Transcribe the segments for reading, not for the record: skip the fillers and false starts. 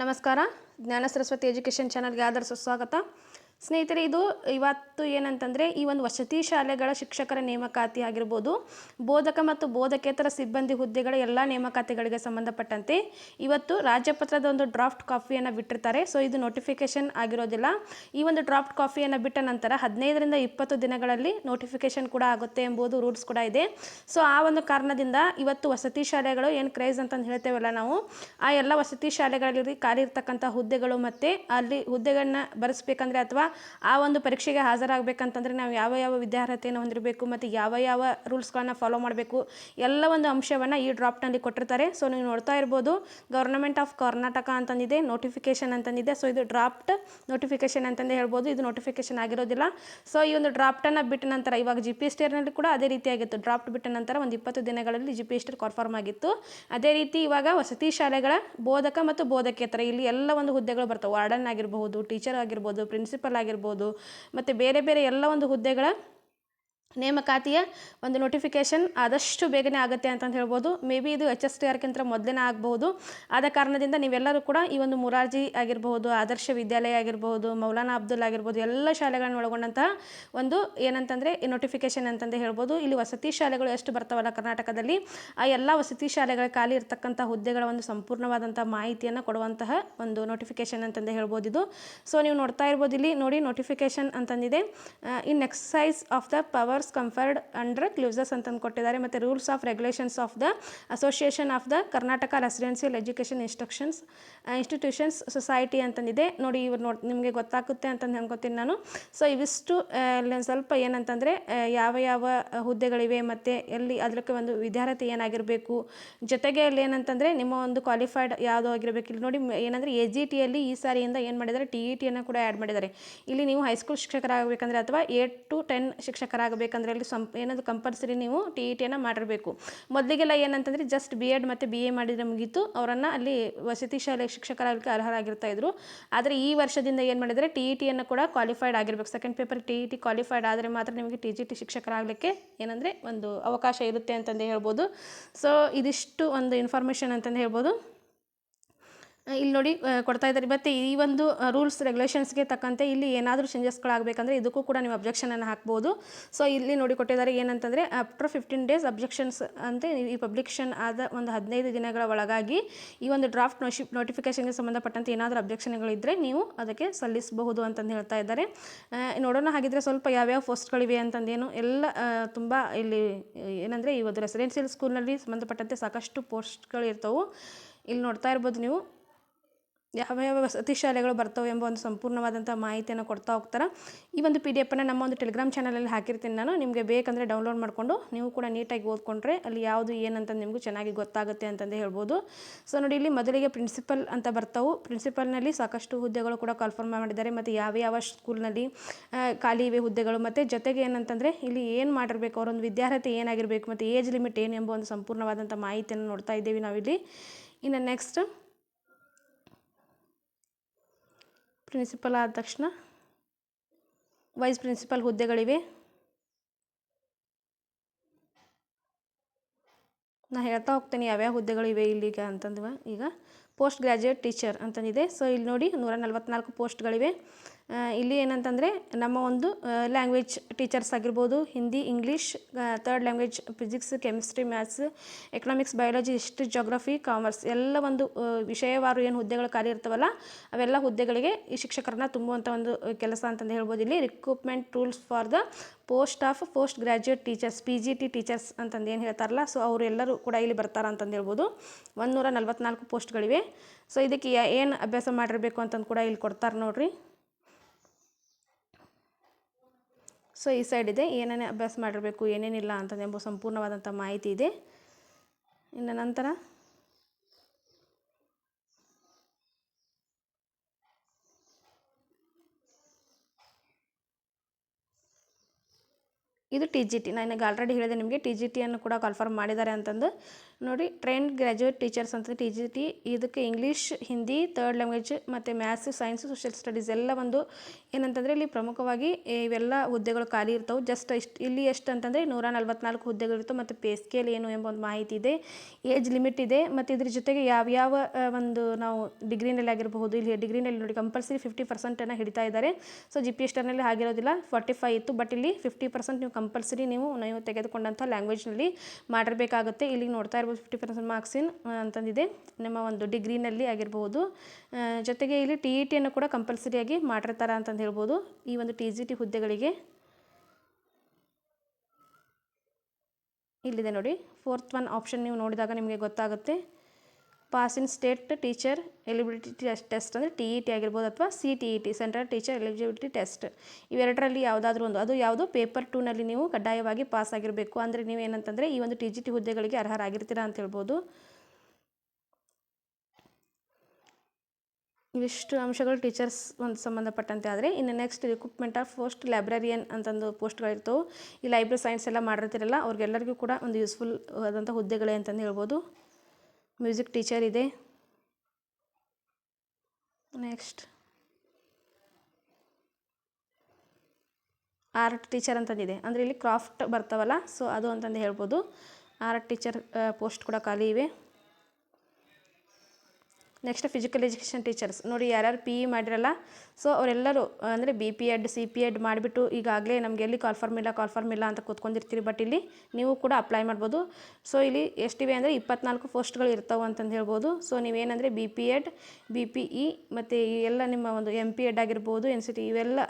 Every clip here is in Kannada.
ನಮಸ್ಕಾರ. ಜ್ಞಾನ ಸರಸ್ವತಿ ಎಜುಕೇಷನ್ ಚಾನಲ್ಗೆ ಆದರ ಸುಸ್ವಾಗತ. ಸ್ನೇಹಿತರೆ, ಇದು ಇವತ್ತು ಏನಂತಂದರೆ ಈ ಒಂದು ವಸತಿ ಶಾಲೆಗಳ ಶಿಕ್ಷಕರ ನೇಮಕಾತಿ ಆಗಿರ್ಬೋದು, ಬೋಧಕ ಮತ್ತು ಬೋಧಕೇತರ ಸಿಬ್ಬಂದಿ ಹುದ್ದೆಗಳ ಎಲ್ಲ ನೇಮಕಾತಿಗಳಿಗೆ ಸಂಬಂಧಪಟ್ಟಂತೆ ಇವತ್ತು ರಾಜ್ಯಪತ್ರದ ಒಂದು ಡ್ರಾಫ್ಟ್ ಕಾಪಿಯನ್ನು ಬಿಟ್ಟಿರ್ತಾರೆ. ಸೊ ಇದು ನೋಟಿಫಿಕೇಷನ್ ಆಗಿರೋದಿಲ್ಲ. ಈ ಒಂದು ಡ್ರಾಫ್ಟ್ ಕಾಪಿಯನ್ನು ಬಿಟ್ಟ ನಂತರ 15ರಿಂದ 20 ದಿನಗಳಲ್ಲಿ ನೋಟಿಫಿಕೇಷನ್ ಕೂಡ ಆಗುತ್ತೆ ಎಂಬುದು ರೂಲ್ಸ್ ಕೂಡ ಇದೆ. ಸೊ ಆ ಒಂದು ಕಾರಣದಿಂದ ಇವತ್ತು ವಸತಿ ಶಾಲೆಗಳು ಏನು ಕ್ರೈಸ್ ಅಂತಂದು ಹೇಳ್ತೇವಲ್ಲ ನಾವು, ಆ ಎಲ್ಲ ವಸತಿ ಶಾಲೆಗಳಲ್ಲಿ ಖಾಲಿ ಇರ್ತಕ್ಕಂಥ ಹುದ್ದೆಗಳು ಮತ್ತು ಅಲ್ಲಿ ಹುದ್ದೆಗಳನ್ನ ಬರೆಸ್ಬೇಕಂದ್ರೆ ಅಥವಾ ಆ ಒಂದು ಪರೀಕ್ಷೆಗೆ ಹಾಜರಾಗಬೇಕಂತಂದರೆ ನಾವು ಯಾವ ಯಾವ ವಿದ್ಯಾರ್ಹತೆಯನ್ನು ಹೊಂದಿರಬೇಕು ಮತ್ತು ಯಾವ ರೂಲ್ಸ್ಗಳನ್ನ ಫಾಲೋ ಮಾಡಬೇಕು, ಎಲ್ಲ ಒಂದು ಅಂಶವನ್ನು ಈ ಡ್ರಾಫ್ಟ್ನಲ್ಲಿ ಕೊಟ್ಟಿರ್ತಾರೆ. ಸೊ ನೀವು ನೋಡ್ತಾ ಇರ್ಬೋದು, ಗೌರ್ನಮೆಂಟ್ ಆಫ್ ಕರ್ನಾಟಕ ಅಂತಂದಿದೆ, ನೋಟಿಫಿಕೇಷನ್ ಅಂತಂದಿದೆ. ಸೊ ಇದು ಡ್ರಾಫ್ಟ್ ನೋಟಿಫಿಕೇಷನ್ ಅಂತಂದೇ ಹೇಳ್ಬೋದು, ಇದು ನೋಟಿಫಿಕೇಷನ್ ಆಗಿರೋದಿಲ್ಲ. ಸೊ ಈ ಒಂದು ಡ್ರಾಫ್ಟನ್ನು ಬಿಟ್ಟ ನಂತರ ಇವಾಗ GPST ನಲ್ಲಿ ಕೂಡ ಅದೇ ರೀತಿಯಾಗಿತ್ತು. ಡ್ರಾಫ್ಟ್ ಬಿಟ್ಟ ನಂತರ ಒಂದು 20 ದಿನಗಳಲ್ಲಿ GPST ಕನ್ಫರ್ಮ್ ಆಗಿತ್ತು. ಅದೇ ರೀತಿ ಇವಾಗ ವಸತಿ ಶಾಲೆಗಳ ಬೋಧಕ ಮತ್ತು ಬೋಧಕೇತರ ಇಲ್ಲಿ ಎಲ್ಲ ಒಂದು ಹುದ್ದೆಗಳು ಬರ್ತವೆ. ವಾರ್ಡನ್ ಆಗಿರ್ಬೋದು, ಟೀಚರ್ ಆಗಿರ್ಬೋದು, ಪ್ರಿನ್ಸಿಪಲ್ ಆಗಿರ್ಬೋದು ಮತ್ತು ಬೇರೆ ಬೇರೆ ಎಲ್ಲ ಒಂದು ಹುದ್ದೆಗಳ ನೇಮಕಾತಿಯ ಒಂದು ನೋಟಿಫಿಕೇಷನ್ ಆದಷ್ಟು ಬೇಗನೆ ಆಗುತ್ತೆ ಅಂತಂದು ಹೇಳ್ಬೋದು. ಮೇ ಬಿ ಇದು HSTRಕ್ಕಿಂತ ಮೊದಲೇ ಆಗಬಹುದು. ಆದ ಕಾರಣದಿಂದ ನೀವೆಲ್ಲರೂ ಕೂಡ ಈ ಒಂದು ಮುರಾರ್ಜಿ ಆಗಿರಬಹುದು, ಆದರ್ಶ ವಿದ್ಯಾಲಯ ಆಗಿರಬಹುದು, ಮೌಲಾನಾ ಅಬ್ದುಲ್ ಆಗಿರ್ಬೋದು, ಎಲ್ಲ ಶಾಲೆಗಳನ್ನು ಒಳಗೊಂಡಂತಹ ಒಂದು ಏನಂತಂದರೆ ನೋಟಿಫಿಕೇಷನ್ ಅಂತಂದೇ ಹೇಳ್ಬೋದು. ಇಲ್ಲಿ ವಸತಿ ಶಾಲೆಗಳು ಎಷ್ಟು ಬರ್ತಾವಲ್ಲ ಕರ್ನಾಟಕದಲ್ಲಿ, ಆ ಎಲ್ಲ ವಸತಿ ಶಾಲೆಗಳ ಖಾಲಿ ಇರ್ತಕ್ಕಂಥ ಹುದ್ದೆಗಳ ಒಂದು ಸಂಪೂರ್ಣವಾದಂಥ ಮಾಹಿತಿಯನ್ನು ಕೊಡುವಂತಹ ಒಂದು ನೋಟಿಫಿಕೇಷನ್ ಅಂತಂದೇ ಹೇಳ್ಬೋದು ಇದು. ಸೊ ನೀವು ನೋಡ್ತಾ ಇರ್ಬೋದು, ಇಲ್ಲಿ ನೋಡಿ ನೋಟಿಫಿಕೇಷನ್ ಅಂತಂದಿದೆ. In exercise of the powers conferred under clauses ಅಂತಂದು ಕೊಟ್ಟಿದ್ದಾರೆ. ಮತ್ತು rules of regulations of the association of the Karnataka residential education institutions society ಅಂತಂದಿದೆ. ನೋಡಿ ಇವ್ರು ನಿಮಗೆ ಗೊತ್ತಾಗುತ್ತೆ ಅಂತಂದು ಅನ್ಕೋತೀನಿ ನಾನು. ಸೊ ಇವಿಷ್ಟು ಸ್ವಲ್ಪ ಏನಂತಂದರೆ ಯಾವ ಹುದ್ದೆಗಳಿವೆ ಮತ್ತು ಎಲ್ಲಿ ಅದಕ್ಕೆ ಒಂದು ವಿದ್ಯಾರ್ಹತೆ ಏನಾಗಿರಬೇಕು, ಜೊತೆಗೆ ಅಲ್ಲಿ ಏನಂತಂದರೆ ನಿಮ್ಮ ಒಂದು ಕ್ವಾಲಿಫೈಡ್ ಯಾವುದೋ ಆಗಿರಬೇಕು. ಇಲ್ಲಿ ನೋಡಿ ಏನಂದರೆ AGTಯಲ್ಲಿ ಈ ಸಾರಿಯಿಂದ ಏನು ಮಾಡಿದ್ದಾರೆ, TETಯನ್ನು ಕೂಡ ಆ್ಯಡ್ ಮಾಡಿದ್ದಾರೆ. ಇಲ್ಲಿ ನೀವು ಹೈಸ್ಕೂಲ್ ಶಿಕ್ಷಕರಾಗಬೇಕಂದ್ರೆ ಅಥವಾ 8 to 10 ಶಿಕ್ಷಕರಾಗಬೇಕಂದ್ರೆ ಅಲ್ಲಿ ಏನದು ಕಂಪಲ್ಸರಿ ನೀವು TETಯನ್ನು ಮಾಡಿರಬೇಕು. ಮೊದಲಿಗೆಲ್ಲ ಏನಂತಂದರೆ ಜಸ್ಟ್ BEd ಮತ್ತು BA ಮಾಡಿದರೆ ಮುಗೀತು, ಅವರನ್ನು ಅಲ್ಲಿ ವಸತಿ ಶಾಲೆ ಶಿಕ್ಷಕರಾಗಲಿಕ್ಕೆ ಅರ್ಹರಾಗಿರ್ತಾ ಇದ್ರು. ಆದರೆ ಈ ವರ್ಷದಿಂದ ಏನು ಮಾಡಿದರೆ TETಯನ್ನು ಕೂಡ ಕ್ವಾಲಿಫೈಡ್ ಆಗಿರಬೇಕು. ಸೆಕೆಂಡ್ ಪೇಪರ್ TET ಕ್ವಾಲಿಫೈಡ್ ಆದರೆ ಮಾತ್ರ ನಿಮಗೆ TGT ಶಿಕ್ಷಕರಾಗಲಿಕ್ಕೆ ಏನಂದರೆ ಒಂದು ಅವಕಾಶ ಇರುತ್ತೆ ಅಂತಂದೇ ಹೇಳ್ಬೋದು. ಸೊ ಇದಿಷ್ಟು ಒಂದು ಇನ್ಫಾರ್ಮೇಷನ್ ಅಂತಂದು ಹೇಳ್ಬೋದು. ಇಲ್ಲಿ ನೋಡಿ ಕೊಡ್ತಾ ಇದ್ದಾರೆ. ಮತ್ತು ಈ ಒಂದು ರೂಲ್ಸ್ ರೆಗ್ಯುಲೇಷನ್ಸ್ಗೆ ತಕ್ಕಂತೆ ಇಲ್ಲಿ ಏನಾದರೂ ಚೇಂಜಸ್ಗಳಾಗಬೇಕಂದ್ರೆ ಇದಕ್ಕೂ ಕೂಡ ನೀವು ಅಬ್ಜೆಕ್ಷನನ್ನು ಹಾಕ್ಬೋದು. ಸೊ ಇಲ್ಲಿ ನೋಡಿ ಕೊಟ್ಟಿದ್ದಾರೆ ಏನಂತಂದರೆ ಆಫ್ಟರ್ 15 days ಅಬ್ಜೆಕ್ಷನ್ಸ್ ಅಂತ ಈ ಪಬ್ಲಿಕೇಶನ್ ಆದ ಒಂದು 15 ದಿನಗಳ ಒಳಗಾಗಿ ಈ ಒಂದು ಡ್ರಾಫ್ಟ್ ನೋಟಿಫಿಕೇಷನ್ಗೆ ಸಂಬಂಧಪಟ್ಟಂತೆ ಏನಾದರೂ ಅಬ್ಜೆಕ್ಷನ್ಗಳಿದ್ದರೆ ನೀವು ಅದಕ್ಕೆ ಸಲ್ಲಿಸಬಹುದು ಅಂತಂದು ಹೇಳ್ತಾ ಇದ್ದಾರೆ. ನೋಡೋಣ ಹಾಗಿದ್ರೆ ಸ್ವಲ್ಪ ಯಾವ್ಯಾವ ಪೋಸ್ಟ್ಗಳಿವೆ ಅಂತಂದೇನು ಎಲ್ಲ ತುಂಬ ಇಲ್ಲಿ ಏನಂದರೆ ಈ ಒಂದು ರೆಸಿಡೆನ್ಷಿಯಲ್ ಸ್ಕೂಲ್ನಲ್ಲಿ ಸಂಬಂಧಪಟ್ಟಂತೆ ಸಾಕಷ್ಟು ಪೋಸ್ಟ್ಗಳು ಇರ್ತವೆ. ಇಲ್ಲಿ ನೋಡ್ತಾ ಇರ್ಬೋದು ನೀವು ಯಾವ ವಸತಿ ಶಾಲೆಗಳು ಬರ್ತವೆ ಎಂಬ ಒಂದು ಸಂಪೂರ್ಣವಾದಂಥ ಮಾಹಿತಿಯನ್ನು ಕೊಡ್ತಾ ಹೋಗ್ತಾರೆ. ಈ ಒಂದು PDF ನಮ್ಮ ಒಂದು ಟೆಲಿಗ್ರಾಮ್ ಚಾನಲಲ್ಲಿ ಹಾಕಿರ್ತೀನಿ ನಾನು. ನಿಮಗೆ ಬೇಕಂದರೆ ಡೌನ್ಲೋಡ್ ಮಾಡಿಕೊಂಡು ನೀವು ಕೂಡ ನೀಟಾಗಿ ಓದ್ಕೊಂಡ್ರೆ ಅಲ್ಲಿ ಯಾವುದು ಏನಂತ ನಿಮಗೂ ಚೆನ್ನಾಗಿ ಗೊತ್ತಾಗುತ್ತೆ ಅಂತಂದೇ ಹೇಳ್ಬೋದು. ಸೊ ನೋಡಿ ಇಲ್ಲಿ ಮೊದಲಿಗೆ ಪ್ರಿನ್ಸಿಪಲ್ ಅಂತ ಬರ್ತಾವೆ. ಪ್ರಿನ್ಸಿಪಲ್ನಲ್ಲಿ ಸಾಕಷ್ಟು ಹುದ್ದೆಗಳು ಕೂಡ ಕನ್ಫರ್ಮ್ ಮಾಡಿದ್ದಾರೆ ಮತ್ತು ಯಾವ ಸ್ಕೂಲ್ನಲ್ಲಿ ಖಾಲಿ ಇವೆ ಹುದ್ದೆಗಳು ಮತ್ತು ಜೊತೆಗೆ ಏನಂತಂದರೆ ಇಲ್ಲಿ ಏನು ಮಾಡಿರಬೇಕು, ಅವರೊಂದು ವಿದ್ಯಾರ್ಹತೆ ಏನಾಗಿರಬೇಕು ಮತ್ತು ಏಜ್ ಲಿಮಿಟ್ ಏನು ಎಂಬ ಒಂದು ಸಂಪೂರ್ಣವಾದಂಥ ಮಾಹಿತಿಯನ್ನು ನೋಡ್ತಾ ಇದ್ದೀವಿ ನಾವಿಲ್ಲಿ. ಇನ್ನು ನೆಕ್ಸ್ಟ್ ಪ್ರಿನ್ಸಿಪಲ್ ಆದ ತಕ್ಷಣ ವೈಸ್ ಪ್ರಿನ್ಸಿಪಲ್ ಹುದ್ದೆಗಳಿವೆ. ನಾನು ಹೇಳ್ತಾ ಹೋಗ್ತೇನೆ ಯಾವ್ಯಾವ ಹುದ್ದೆಗಳಿವೆ ಇಲ್ಲಿಗ ಅಂತಂದ್ವ. ಈಗ ಪೋಸ್ಟ್ ಗ್ರ್ಯಾಜುಯೇಟ್ ಟೀಚರ್ ಅಂತಂದಿದೆ. ಸೊ ಇಲ್ಲಿ ನೋಡಿ 144 ಪೋಸ್ಟ್ಗಳಿವೆ. ಇಲ್ಲಿ ಏನಂತಂದರೆ ನಮ್ಮ ಒಂದು ಲ್ಯಾಂಗ್ವೇಜ್ ಟೀಚರ್ಸ್ ಆಗಿರ್ಬೋದು, Hindi, English, third language physics, chemistry, maths, economics, biology, history, geography, commerce ಎಲ್ಲ ಒಂದು ವಿಷಯವಾರು ಏನು ಹುದ್ದೆಗಳು ಖಾಲಿ ಇರ್ತವಲ್ಲ ಅವೆಲ್ಲ ಹುದ್ದೆಗಳಿಗೆ ಈ ಶಿಕ್ಷಕರನ್ನ ತುಂಬುವಂಥ ಒಂದು ಕೆಲಸ ಅಂತಂದು ಹೇಳ್ಬೋದು. ಇಲ್ಲಿ recruitment rules for the post graduate teachers PGT teachers ಅಂತಂದು ಏನು ಹೇಳ್ತಾರಲ್ಲ, ಸೊ ಅವರೆಲ್ಲರೂ ಕೂಡ ಇಲ್ಲಿ ಬರ್ತಾರೆ ಅಂತಂದು ಹೇಳ್ಬೋದು. 144 ಪೋಸ್ಟ್ಗಳಿವೆ. ಸೊ ಇದಕ್ಕೆ ಏನು ಅಭ್ಯಾಸ ಮಾಡಿರಬೇಕು ಅಂತಂದು ಕೂಡ ಇಲ್ಲಿ ಕೊಡ್ತಾರೆ ನೋಡ್ರಿ. ಸೊ ಈ ಸೈಡ್ ಇದೆ ಏನೇನೇ ಅಭ್ಯಾಸ ಮಾಡಿರಬೇಕು ಏನೇನಿಲ್ಲ ಅಂತಂದೆಂಬ ಸಂಪೂರ್ಣವಾದಂಥ ಮಾಹಿತಿ ಇದೆ. ಇನ್ನು ನಂತರ ಇದು TGT. ನನಗೆ ಆಲ್ರೆಡಿ ಹೇಳಿದೆ ನಿಮಗೆ TGTಯನ್ನು ಕೂಡ ಕನ್ಫರ್ಮ್ ಮಾಡಿದ್ದಾರೆ ಅಂತಂದು. ನೋಡಿ ಟ್ರೈನ್ಡ್ ಗ್ರ್ಯಾಜುಯೇಟ್ ಟೀಚರ್ಸ್ ಅಂತ ಟಿ ಜಿ ಟಿ, ಇದಕ್ಕೆ ಇಂಗ್ಲೀಷ್, ಹಿಂದಿ, ಥರ್ಡ್ ಲ್ಯಾಂಗ್ವೇಜ್ ಮತ್ತು ಮ್ಯಾಥ್ಸ್, ಸೈನ್ಸ್, ಸೋಷಿಯಲ್ ಸ್ಟಡೀಸ್ ಎಲ್ಲ ಒಂದು ಏನಂತಂದರೆ ಇಲ್ಲಿ ಪ್ರಮುಖವಾಗಿ ಇವೆಲ್ಲ ಹುದ್ದೆಗಳು ಖಾಲಿ ಇರ್ತವೆ. ಜಸ್ಟ್ ಇಲ್ಲಿ ಎಷ್ಟು ಅಂತಂದರೆ 144 ಹುದ್ದೆಗಳು ಇರ್ತವೆ. ಮತ್ತು ಪೇ ಸ್ಕೇಲ್ ಏನು ಎಂಬ ಒಂದು ಮಾಹಿತಿ ಇದೆ, ಏಜ್ ಲಿಮಿಟ್ ಇದೆ. ಮತ್ತು ಇದ್ರ ಜೊತೆಗೆ ಯಾವ್ಯಾವ ಒಂದು ನಾವು ಡಿಗ್ರಿನಲ್ಲಿ ಆಗಿರಬಹುದು, ಇಲ್ಲಿ ಡಿಗ್ರಿನಲ್ಲಿ ನೋಡಿ ಕಂಪಲ್ಸರಿ 50% ಹಿಡಿತಾ ಇದ್ದಾರೆ. ಸೊ ಜಿ ಪಿ ಎಸ್ಟರ್ನಲ್ಲಿ ಆಗಿರೋದಿಲ್ಲ, 45 ಇತ್ತು. ಬಟ್ ಇಲ್ಲಿ 50% ನೀವು ಕಂಪಲ್ಸರಿ ನೀವು ತೆಗೆದುಕೊಂಡಂಥ ಲ್ಯಾಂಗ್ವೇಜ್ನಲ್ಲಿ ಮಾಡಿರಬೇಕಾಗುತ್ತೆ. ಇಲ್ಲಿ ನೋಡ್ತಾ ಇರ್ಬೋದು 50% ಮಾರ್ಕ್ಸ್ ಅಂತಂದಿದೆ ನಿಮ್ಮ ಒಂದು ಡಿಗ್ರಿನಲ್ಲಿ ಆಗಿರ್ಬೋದು. ಜೊತೆಗೆ ಇಲ್ಲಿ ಟಿ ಇ ಟಿಯನ್ನು ಕೂಡ ಕಂಪಲ್ಸರಿಯಾಗಿ ಮಾಡಿರ್ತಾರೆ ಅಂತಂದು ಹೇಳ್ಬೋದು ಈ ಒಂದು ಟಿ ಜಿ ಟಿ ಹುದ್ದೆಗಳಿಗೆ. ಇಲ್ಲಿದೆ ನೋಡಿ 4th ಒನ್ ಆಪ್ಷನ್ ನೀವು ನೋಡಿದಾಗ ನಿಮಗೆ ಗೊತ್ತಾಗುತ್ತೆ. Pass in state teacher eligibility test ಅಂದರೆ ಟಿ ಇ ಟಿ ಆಗಿರ್ಬೋದು ಅಥವಾ C T E T central teacher eligibility test. ಇವೆರಡರಲ್ಲಿ ಯಾವುದಾದ್ರೂ ಒಂದು, ಅದು ಯಾವುದು ಪೇಪರ್ 2ನಲ್ಲಿ ನೀವು ಕಡ್ಡಾಯವಾಗಿ ಪಾಸ್ ಆಗಿರಬೇಕು. ಅಂದರೆ ನೀವು ಏನಂತಂದರೆ ಈ ಒಂದು ಟಿ ಜಿ ಟಿ ಹುದ್ದೆಗಳಿಗೆ ಅರ್ಹರಾಗಿರ್ತೀರಾ ಅಂತ ಹೇಳ್ಬೋದು. ಇವಿಷ್ಟು ಅಂಶಗಳು ಟೀಚರ್ಸ್ ಒಂದು ಸಂಬಂಧಪಟ್ಟಂತೆ. ಆದರೆ ಇನ್ನು next recruitment of post librarian ಅಂತಂದು ಪೋಸ್ಟ್ಗಳಿರ್ತವೆ. ಈ ಲೈಬ್ರರಿ ಸೈನ್ಸ್ ಎಲ್ಲ ಮಾಡಿರ್ತಿರಲ್ಲ ಅವ್ರಿಗೆಲ್ಲರಿಗೂ ಕೂಡ ಒಂದು ಯೂಸ್ಫುಲ್ ಆದಂಥ ಹುದ್ದೆಗಳೇ ಅಂತಂದು ಹೇಳ್ಬೋದು. ಮ್ಯೂಸಿಕ್ ಟೀಚರ್ ಇದೆ. ನೆಕ್ಸ್ಟ್ ಆರ್ಟ್ ಟೀಚರ್ ಅಂತಂದಿದೆ, ಅಂದರೆ ಇಲ್ಲಿ ಕ್ರಾಫ್ಟ್ ಬರ್ತಾವಲ್ಲ ಸೊ ಅದು ಅಂತಂದು ಹೇಳ್ಬೋದು. ಆರ್ಟ್ ಟೀಚರ್ ಪೋಸ್ಟ್ ಕೂಡ ಖಾಲಿ ಇವೆ. ನೆಕ್ಸ್ಟ್ ಫಿಸಿಕಲ್ ಎಜುಕೇಷನ್ ಟೀಚರ್ಸ್ ನೋಡಿ, ಯಾರ್ಯಾರು ಪಿ ಇ ಮಾಡಿರಲ್ಲ ಸೊ ಅವರೆಲ್ಲರೂ ಅಂದರೆ B P Ed C P Ed ಮಾಡಿಬಿಟ್ಟು ಈಗಾಗಲೇ ನಮಗೆ ಎಲ್ಲಿ ಕಾಲ್ಫಾರ್ಮ್ ಇಲ್ಲ ಅಂತ ಕೂತ್ಕೊಂಡಿರ್ತೀರಿ. ಬಟ್ ಇಲ್ಲಿ ನೀವು ಕೂಡ ಅಪ್ಲೈ ಮಾಡ್ಬೋದು. ಸೊ ಇಲ್ಲಿ ಎಷ್ಟಿವೆ ಅಂದರೆ 24 ಪೋಸ್ಟ್ಗಳು ಇರ್ತಾವೆ ಅಂತಂದು ಹೇಳ್ಬೋದು. ಸೊ ನೀವೇನಂದರೆ B P Ed, B P E ಮತ್ತು ಈ ಎಲ್ಲ ನಿಮ್ಮ ಒಂದು ಎಮ್ ಪಿ ಎಡ್ ಆಗಿರ್ಬೋದು, ಎನ್ ಸಿ ಟಿ ಇವೆಲ್ಲ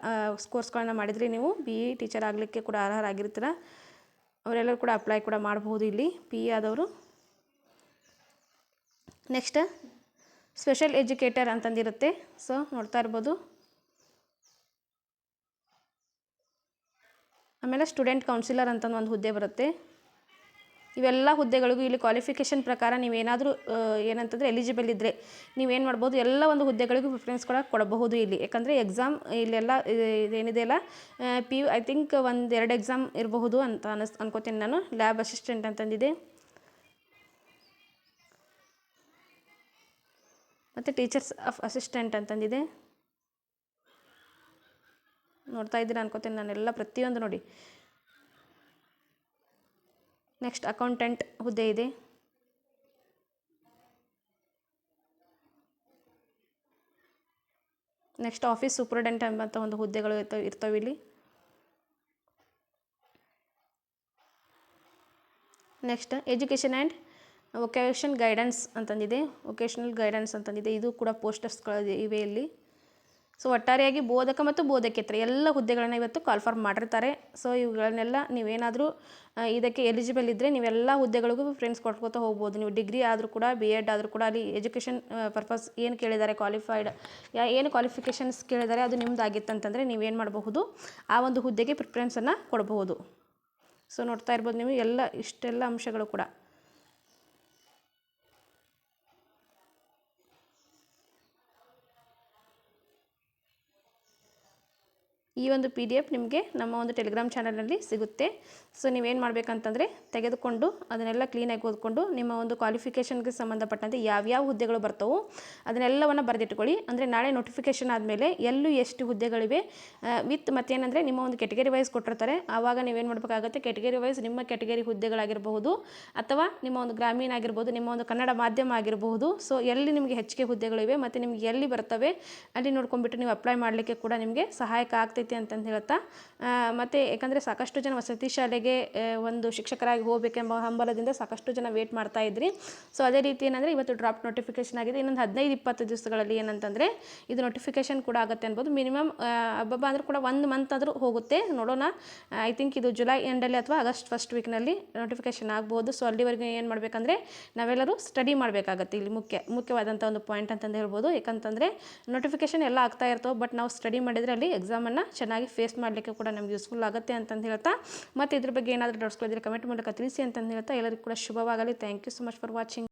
ಕೋರ್ಸ್ಗಳನ್ನ ಮಾಡಿದರೆ ನೀವು ಬಿ ಇ ಟೀಚರ್ ಆಗಲಿಕ್ಕೆ ಕೂಡ ಅರ್ಹರಾಗಿರ್ತೀರ. ಅವರೆಲ್ಲರೂ ಕೂಡ ಅಪ್ಲೈ ಕೂಡ ಮಾಡಬಹುದು ಇಲ್ಲಿ ಪಿ ಇ ಆದವರು. ನೆಕ್ಸ್ಟ್ ಸ್ಪೆಷಲ್ ಎಜುಕೇಟರ್ ಅಂತಂದಿರುತ್ತೆ. ಸೊ ನೋಡ್ತಾ ಇರ್ಬೋದು. ಆಮೇಲೆ ಸ್ಟೂಡೆಂಟ್ ಕೌನ್ಸಿಲರ್ ಅಂತ ಒಂದು ಹುದ್ದೆ ಬರುತ್ತೆ. ಇವೆಲ್ಲ ಹುದ್ದೆಗಳಿಗೂ ಇಲ್ಲಿ ಕ್ವಾಲಿಫಿಕೇಷನ್ ಪ್ರಕಾರ ನೀವೇನಾದರೂ ಏನಂತಂದರೆ ಎಲಿಜಿಬಲ್ ಇದ್ದರೆ ನೀವೇನು ಮಾಡ್ಬೋದು, ಎಲ್ಲ ಒಂದು ಹುದ್ದೆಗಳಿಗೂ ಪ್ರಿಫರೆನ್ಸ್ ಕೂಡ ಕೊಡಬಹುದು ಇಲ್ಲಿ. ಯಾಕಂದರೆ ಎಕ್ಸಾಮ್ ಇಲ್ಲೆಲ್ಲ ಇದೇನಿದೆ ಅಲ್ಲ P U I think 1-2 exam ಇರಬಹುದು ಅಂತ ಅನ್ಕೋತೀನಿ ನಾನು. ಲ್ಯಾಬ್ ಅಸಿಸ್ಟೆಂಟ್ ಅಂತಂದಿದೆ ಮತ್ತು ಟೀಚರ್ಸ್ ಆಫ್ ಅಸಿಸ್ಟೆಂಟ್ ಅಂತಂದಿದೆ. ನೋಡ್ತಾ ಇದ್ದೀರಾ ಅನ್ಕೋತೀನಿ ನಾನೆಲ್ಲ ಪ್ರತಿಯೊಂದು ನೋಡಿ. ನೆಕ್ಸ್ಟ್ ಅಕೌಂಟೆಂಟ್ ಹುದ್ದೆ ಇದೆ. ನೆಕ್ಸ್ಟ್ ಆಫೀಸ್ ಸೂಪರ್ಡೆಂಟ್ ಎಂಬಂಥ ಒಂದು ಹುದ್ದೆಗಳು ಇರ್ತವೆ ಇಲ್ಲಿ. Next education and vocation guidance ಅಂತಂದಿದೆ, ವೊಕೇಶನಲ್ ಗೈಡೆನ್ಸ್ ಅಂತಂದಿದೆ. ಇದು ಕೂಡ ಪೋಸ್ಟರ್ಸ್ಗಳು ಇವೆ ಇಲ್ಲಿ. ಸೊ ಒಟ್ಟಾರೆಯಾಗಿ ಬೋಧಕ ಮತ್ತು ಬೋಧಕೇತರ ಎಲ್ಲ ಹುದ್ದೆಗಳನ್ನು ಇವತ್ತು ಕಾಲ್ಫಾರ್ಮ್ ಮಾಡಿರ್ತಾರೆ. ಸೊ ಇವುಗಳನ್ನೆಲ್ಲ ನೀವೇನಾದರೂ ಇದಕ್ಕೆ ಎಲಿಜಿಬಲ್ ಇದ್ದರೆ ನೀವೆಲ್ಲ ಹುದ್ದೆಗಳಿಗೂ ಫ್ರೆಂಡ್ಸ್ ಕೊಟ್ಕೋತಾ ಹೋಗ್ಬೋದು. ನೀವು ಡಿಗ್ರಿ ಆದರೂ ಕೂಡ ಬಿ ಎಡ್ ಆದರೂ ಕೂಡ ಅಲ್ಲಿ ಎಜುಕೇಷನ್ ಪರ್ಪಸ್ ಏನು ಕೇಳಿದ್ದಾರೆ, ಕ್ವಾಲಿಫೈಡ್ ಏನು ಕ್ವಾಲಿಫಿಕೇಷನ್ಸ್ ಕೇಳಿದ್ದಾರೆ ಅದು ನಿಮ್ಮದಾಗಿತ್ತಂತಂದರೆ ನೀವೇನು ಮಾಡಬಹುದು, ಆ ಒಂದು ಹುದ್ದೆಗೆ ಪ್ರಿಫರೆನ್ಸನ್ನು ಕೊಡಬಹುದು. ಸೊ ನೋಡ್ತಾ ಇರ್ಬೋದು ನೀವು ಇಷ್ಟೆಲ್ಲ ಅಂಶಗಳು ಕೂಡ. ಈ ಒಂದು ಪಿ ಡಿ ಎಫ್ ನಿಮಗೆ ನಮ್ಮ ಒಂದು ಟೆಲಿಗ್ರಾಮ್ ಚಾನಲ್ನಲ್ಲಿ ಸಿಗುತ್ತೆ. ಸೊ ನೀವೇನು ಮಾಡಬೇಕಂತಂದರೆ ತೆಗೆದುಕೊಂಡು ಅದನ್ನೆಲ್ಲ ಕ್ಲೀನಾಗಿ ಓದ್ಕೊಂಡು ನಿಮ್ಮ ಒಂದು ಕ್ವಾಲಿಫಿಕೇಷನ್ಗೆ ಸಂಬಂಧಪಟ್ಟಂತೆ ಯಾವ್ಯಾವ ಹುದ್ದೆಗಳು ಬರ್ತವೋ ಅದನ್ನೆಲ್ಲವನ್ನು ಬರೆದಿಟ್ಕೊಳ್ಳಿ. ಅಂದರೆ ನಾಳೆ ನೋಟಿಫಿಕೇಷನ್ ಆದಮೇಲೆ ಎಲ್ಲೂ ಎಷ್ಟು ಹುದ್ದೆಗಳಿವೆ ವಿತ್ ಮತ್ತೇನಂದರೆ ನಿಮ್ಮ ಒಂದು ಕೆಟಗರಿ ವೈಸ್ ಕೊಟ್ಟಿರ್ತಾರೆ. ಆವಾಗ ನೀವೇನು ಮಾಡಬೇಕಾಗುತ್ತೆ, ಕೆಟಗರಿ ವೈಸ್ ನಿಮ್ಮ ಕೆಟಗರಿ ಹುದ್ದೆಗಳಾಗಿರಬಹುದು ಅಥವಾ ನಿಮ್ಮ ಒಂದು ಗ್ರಾಮೀಣ ಆಗಿರ್ಬೋದು, ನಿಮ್ಮ ಒಂದು ಕನ್ನಡ ಮಾಧ್ಯಮ ಆಗಿರಬಹುದು. ಸೊ ಎಲ್ಲಿ ನಿಮಗೆ ಹೆಚ್ಚಿಗೆ ಹುದ್ದೆಗಳಿವೆ ಮತ್ತು ನಿಮಗೆ ಎಲ್ಲಿ ಬರ್ತವೆ ಅಲ್ಲಿ ನೋಡ್ಕೊಂಡ್ಬಿಟ್ಟು ನೀವು ಅಪ್ಲೈ ಮಾಡಲಿಕ್ಕೆ ಕೂಡ ನಿಮಗೆ ಸಹಾಯಕ ಆಗ್ತೈತಿ ಅಂತಂದು ಹೇಳ್ತಾ, ಮತ್ತು ಯಾಕಂದರೆ ಸಾಕಷ್ಟು ಜನ ವಸತಿ ಶಾಲೆಗೆ ಒಂದು ಶಿಕ್ಷಕರಾಗಿ ಹೋಗಬೇಕೆಂಬ ಹಂಬಲದಿಂದ ಸಾಕಷ್ಟು ಜನ ವೇಟ್ ಮಾಡ್ತಾ ಇದ್ರಿ. ಸೊ ಅದೇ ರೀತಿ ಏನಂದರೆ ಇವತ್ತು ಡ್ರಾಪ್ ನೋಟಿಫಿಕೇಷನ್ ಆಗಿದೆ. ಇನ್ನೊಂದು 15-20 ದಿವಸಗಳಲ್ಲಿ ಏನಂತಂದರೆ ಇದು ನೋಟಿಫಿಕೇಷನ್ ಕೂಡ ಆಗುತ್ತೆ ಅನ್ಬೋದು. ಮಿನಿಮಮ್ ಹಬ್ಬ ಅಂದರೂ ಕೂಡ 1 ಮಂತ್ ಆದರೂ ಹೋಗುತ್ತೆ, ನೋಡೋಣ. ಐ ಥಿಂಕ್ ಇದು ಜುಲೈ ಎಂಡಲ್ಲಿ ಅಥವಾ ಆಗಸ್ಟ್ ಫಸ್ಟ್ ವೀಕ್ನಲ್ಲಿ ನೋಟಿಫಿಕೇಷನ್ ಆಗ್ಬೋದು. ಸೊ ಅಲ್ಲಿವರೆಗೂ ಏನು ಮಾಡಬೇಕಂದ್ರೆ ನಾವೆಲ್ಲರೂ ಸ್ಟಡಿ ಮಾಡಬೇಕಾಗತ್ತೆ. ಇಲ್ಲಿ ಮುಖ್ಯವಾದಂಥ ಒಂದು ಪಾಯಿಂಟ್ ಅಂತಂದು ಹೇಳ್ಬೋದು. ಯಾಕಂತಂದರೆ ನೋಟಿಫಿಕೇಷನ್ ಎಲ್ಲ ಆಗ್ತಾ ಇರ್ತವೆ, ಬಟ್ ನಾವು ಸ್ಟಡಿ ಮಾಡಿದರೆ ಅಲ್ಲಿ ಎಕ್ಸಾಮನ್ನು ಚೆನ್ನಾಗಿ ಫೇಸ್ ಮಾಡಲಿಕ್ಕೆ ಕೂಡ ನಮ್ಗೆ ಯೂಸ್ಫುಲ್ ಆಗುತ್ತೆ ಅಂತಂದು ಹೇಳ್ತಾ, ಮತ್ತು ಇದ್ರ ಬಗ್ಗೆ ಏನಾದರೂ ಡೌಟ್ಸ್ಗಳಿದ್ರೆ ಕಮೆಂಟ್ ಮೂಲಕ ತಿಳಿಸಿ ಅಂತಂದು ಹೇಳ್ತಾ ಎಲ್ಲರಿಗೂ ಕೂಡ ಶುಭವಾಗಲಿ. Thank you so much for watching.